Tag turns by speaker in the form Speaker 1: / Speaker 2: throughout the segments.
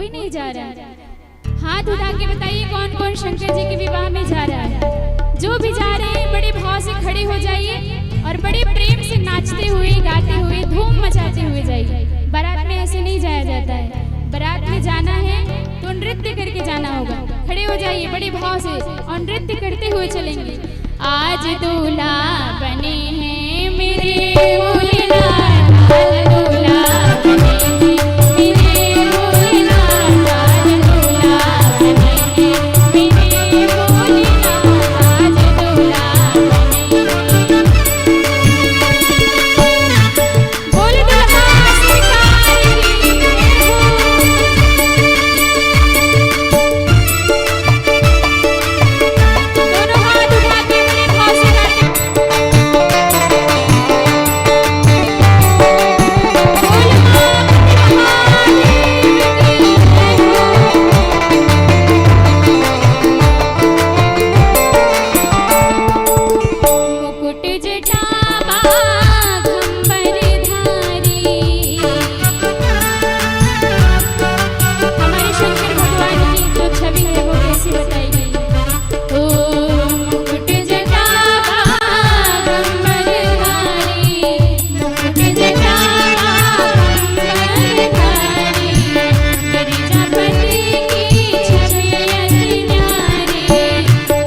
Speaker 1: कोई नहीं जा रहा। हाथ उठा के बताइए कौन कौन शंकर जी के विवाह में जा रहा है। जो भी जा रहे हैं बड़े भाव से खड़े हो जाइए और बड़े प्रेम से नाचते हुए गाते हुए धूम मचाते हुए जाइए। बारात में ऐसे नहीं जाया जाता है। बारात में जाना है तो नृत्य करके जाना होगा। खड़े हो जाइए बड़े भाव से और नृत्य करते हुए चलेंगे। आज दूल्हा बने हैं मेरे भोलेनाथ, आज दूल्हा बने हैं मेरे भोलेनाथ, आज दूल्हा बने हैं मेरे भोलेनाथ, आज दूल्हा बने हैं। बोल दूल्हा सरकार की दोनों हाथ उठा के बड़े भाव से गाते मुकुट जटावा घंबरधारी। हमारे शंकर भगवान की जो छवि है वो कैसी बताएगी। ओ मुकुट जटावा घंबरधारी, मुकुट जटावा घंबरधारी, गिरिजापति की छवि अति न्यारी,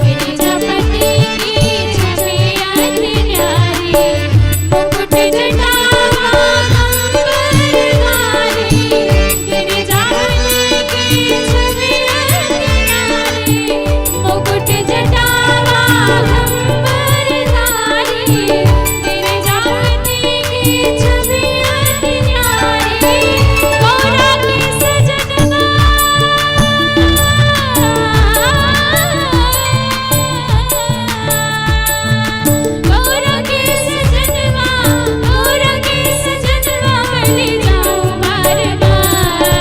Speaker 1: गिरिजापति की छवि अति न्यारी। मुकुट जटावा घंबरधारी, गिरिजापति की छवि अति न्यारी, मुकुट जटावा घंबरधारी, गिरिजापति की छवि अति न्यारी। गौरा के सजनवा, गौरा के सजनवा, गौरा के सजनवा बन जाऊं बार बार।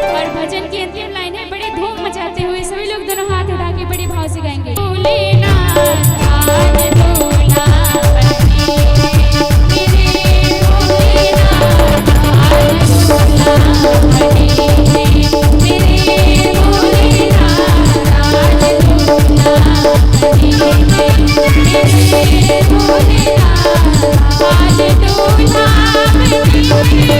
Speaker 1: और भजन की अंतिम लाइन है बड़े धूम मचाते हुए सभी लोग दोनों हाथ उठा के बड़े भाव से गाएंगे। भोलेनाथ आज दूल्हा बने मेरे भोलेनाथ, आज दूल्हा बने मेरे भोलेनाथ, आज दूल्हा बने मेरे भोलेनाथ, आज दूल्हा बने